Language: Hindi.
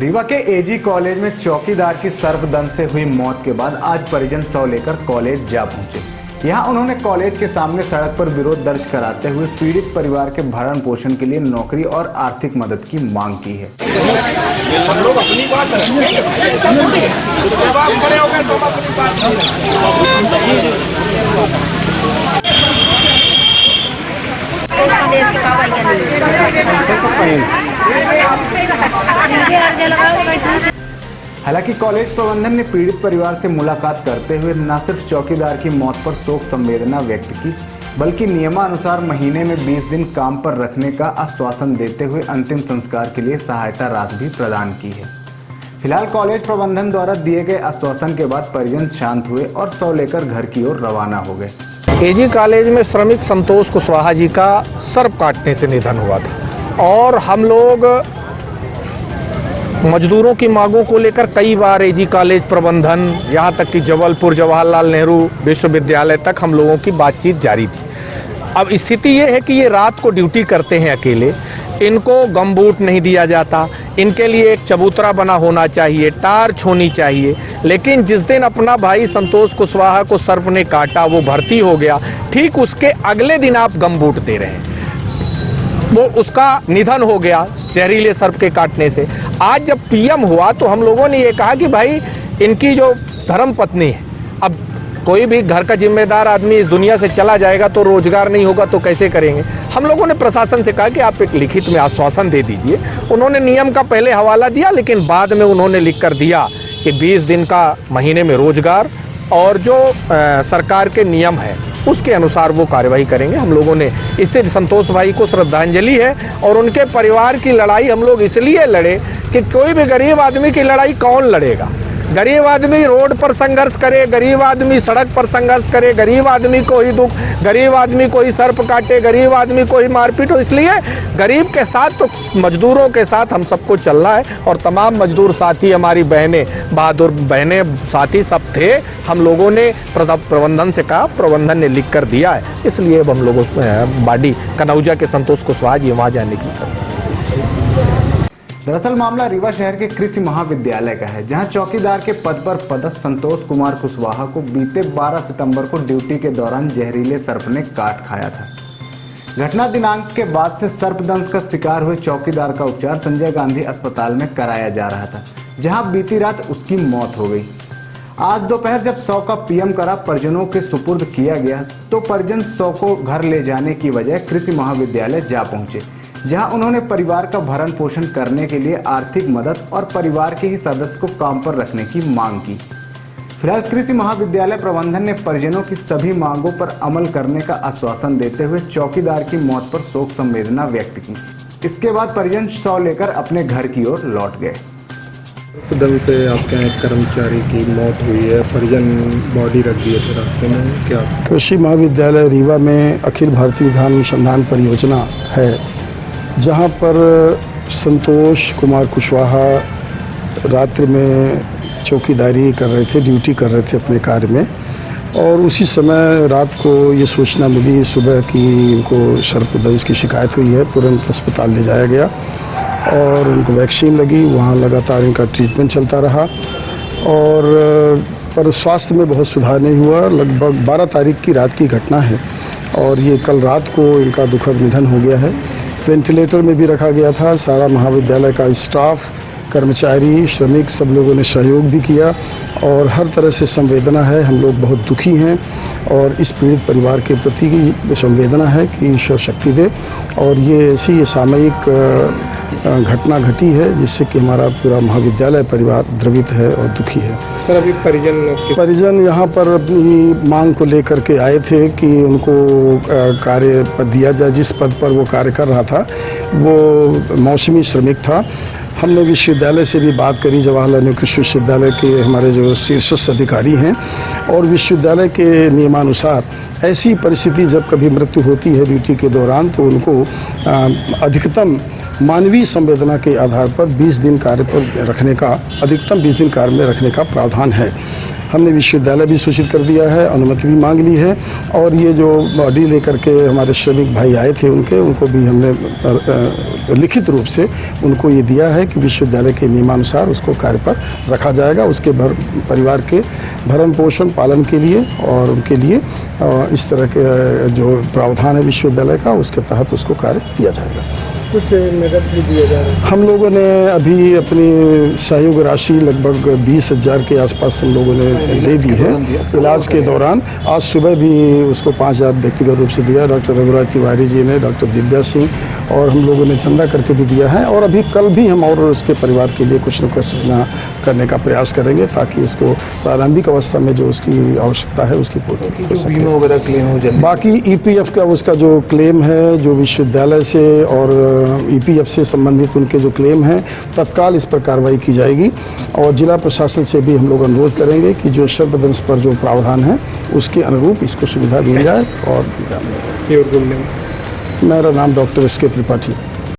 रीवा के एजी कॉलेज में चौकीदार की सर्पदंश से हुई मौत के बाद आज परिजन शव लेकर कॉलेज जा पहुंचे। यहां उन्होंने कॉलेज के सामने सड़क पर विरोध दर्ज कराते हुए पीड़ित परिवार के भरण पोषण के लिए नौकरी और आर्थिक मदद की मांग की है। हम लोग अपनी बात हालांकि कॉलेज प्रबंधन ने पीड़ित परिवार से मुलाकात करते हुए न सिर्फ चौकीदार की मौत पर शोक संवेदना व्यक्त की, बल्कि नियमानुसार महीने में 20 दिन काम पर रखने का आश्वासन देते हुए अंतिम संस्कार के लिए सहायता राशि भी प्रदान की है। फिलहाल कॉलेज प्रबंधन द्वारा दिए गए आश्वासन के बाद परिजन शांत हुए और शव लेकर घर की ओर रवाना हो गए। एजी कॉलेज में श्रमिक संतोष कुशवाहा जी का सर्प काटने से निधन हुआ था और हम लोग मजदूरों की मांगों को लेकर कई बार एजी कॉलेज प्रबंधन यहाँ तक कि जबलपुर जवाहरलाल नेहरू विश्वविद्यालय तक हम लोगों की बातचीत जारी थी। अब स्थिति ये है कि ये रात को ड्यूटी करते हैं अकेले, इनको गमबूट नहीं दिया जाता, इनके लिए एक चबूतरा बना होना चाहिए, टार्च होनी चाहिए। लेकिन जिस दिन अपना भाई संतोष कुशवाहा को सर्प ने काटा, वो भर्ती हो गया, ठीक उसके अगले दिन आप गमबूट दे रहे हैं। वो उसका निधन हो गया जहरीले सर्प के काटने से। आज जब पीएम हुआ तो हम लोगों ने ये कहा कि भाई इनकी जो धर्म पत्नी है, अब कोई भी घर का जिम्मेदार आदमी इस दुनिया से चला जाएगा तो रोजगार नहीं होगा तो कैसे करेंगे। हम लोगों ने प्रशासन से कहा कि आप एक लिखित में आश्वासन दे दीजिए। उन्होंने नियम का पहले हवाला दिया, लेकिन बाद में उन्होंने लिख कर दिया कि 20 दिन का महीने में रोजगार और जो सरकार के नियम है उसके अनुसार वो कार्यवाही करेंगे। हम लोगों ने इससे संतोष भाई को श्रद्धांजलि है और उनके परिवार की लड़ाई हम लोग इसलिए लड़े कि कोई भी गरीब आदमी की लड़ाई कौन लड़ेगा। गरीब आदमी रोड पर संघर्ष करे, गरीब आदमी सड़क पर संघर्ष करे, गरीब आदमी को ही दुख, गरीब आदमी को ही सर्प काटे, गरीब आदमी को ही मारपीट हो। इसलिए गरीब के साथ तो मजदूरों के साथ हम सबको चलना है और तमाम मजदूर साथी, हमारी बहनें, बहादुर बहनें, साथी सब थे। हम लोगों ने प्रबंधन से कहा, प्रबंधन ने लिख कर दिया है, इसलिए अब हम लोग बाडी कनौजा के संतोष कुशवाहा जी वहाँ जाने की कर। दरअसल मामला रीवा शहर के कृषि महाविद्यालय का है, जहां चौकीदार के पद पर पदस्थ संतोष कुमार कुशवाहा को बीते 12 सितंबर को ड्यूटी के दौरान जहरीले सर्प ने काट खाया था। घटना दिनांक के बाद से सर्पदंश का शिकार हुए चौकीदार का उपचार संजय गांधी अस्पताल में कराया जा रहा था, जहां बीती रात उसकी मौत हो गई। आज दोपहर जब शव का पीएम करा परिजनों के सुपुर्द किया गया तो परिजन शव को घर ले जाने की बजाय कृषि महाविद्यालय जा पहुंचे, जहां उन्होंने परिवार का भरण पोषण करने के लिए आर्थिक मदद और परिवार के ही सदस्य को काम पर रखने की मांग की। फिलहाल कृषि महाविद्यालय प्रबंधन ने परिजनों की सभी मांगों पर अमल करने का आश्वासन देते हुए चौकीदार की मौत पर शोक संवेदना व्यक्त की। इसके बाद परिजन शव लेकर अपने घर की ओर लौट गए। दम से आपके यहाँ एक कर्मचारी की मौत हुई है, परिजन बॉडी रख दिए थे रास्ते में, क्या? कृषि महाविद्यालय रीवा में अखिल भारतीय धान अनुसंधान परियोजना है, जहाँ पर संतोष कुमार कुशवाहा रात्रि में चौकीदारी कर रहे थे, ड्यूटी कर रहे थे अपने कार्य में, और उसी समय रात को ये सूचना मिली सुबह कि इनको सर्पदंश की शिकायत हुई है। तुरंत अस्पताल ले जाया गया और उनको वैक्सीन लगी, वहाँ लगातार इनका ट्रीटमेंट चलता रहा और पर स्वास्थ्य में बहुत सुधार नहीं हुआ। लगभग 12 तारीख की रात की घटना है और ये कल रात को इनका दुखद निधन हो गया है। वेंटिलेटर में भी रखा गया था। सारा महाविद्यालय का स्टाफ, कर्मचारी, श्रमिक सब लोगों ने सहयोग भी किया और हर तरह से संवेदना है। हम लोग बहुत दुखी हैं और इस पीड़ित परिवार के प्रति की संवेदना है कि ईश्वर शक्ति दे। और ये ऐसी सामयिक घटना घटी है जिससे कि हमारा पूरा महाविद्यालय परिवार द्रवित है और दुखी है। सर, अभी परिजन यहाँ पर अपनी मांग को लेकर के आए थे कि उनको कार्य पर दिया जाए। जिस पद पर वो कार्य कर रहा था वो मौसमी श्रमिक था। हमने विश्वविद्यालय से भी बात करी, जवाहरलाल नेहरू कृषि विश्वविद्यालय के हमारे जो शीर्षस्थ अधिकारी हैं, और विश्वविद्यालय के नियमानुसार ऐसी परिस्थिति जब कभी मृत्यु होती है ड्यूटी के दौरान तो उनको अधिकतम मानवीय संवेदना के आधार पर 20 दिन कार्य पर रखने का, अधिकतम 20 दिन कार्य में रखने का प्रावधान है। हमने विश्वविद्यालय भी सूचित कर दिया है, अनुमति भी मांग ली है और ये जो बॉडी लेकर के हमारे श्रमिक भाई आए थे उनको भी हमने लिखित रूप से उनको ये दिया है कि विश्वविद्यालय के नियमानुसार उसको कार्य पर रखा जाएगा, उसके परिवार के भरण पोषण पालन के लिए और उनके लिए इस तरह के जो प्रावधान है विश्वविद्यालय का उसके तहत उसको कार्य दिया जाएगा। कुछ नकद भी दिया जा रहा है? हम लोगों ने अभी अपनी सहयोग राशि लगभग 20,000 के आसपास हम लोगों ने दे दी है इलाज के दौरान। आज सुबह भी उसको 5,000 व्यक्तिगत रूप से दिया, डॉक्टर रघुराज तिवारी जी ने, डॉक्टर दिव्या सिंह और हम लोगों ने चंदा करके भी दिया है और अभी कल भी हम और उसके परिवार के लिए कुछ न कुछ करने का प्रयास करेंगे ताकि उसको प्रारंभिक अवस्था में जो उसकी आवश्यकता है उसकी पूर्ति हो सके। बाकी EPF का उसका जो क्लेम है जो विश्वविद्यालय से और EPF से संबंधित उनके जो क्लेम हैं तत्काल इस पर कार्रवाई की जाएगी और जिला प्रशासन से भी हम लोग अनुरोध करेंगे कि जो सर्वदंश पर जो प्रावधान है उसके अनुरूप इसको सुविधा दी जाए। और मेरा नाम डॉक्टर SK त्रिपाठी।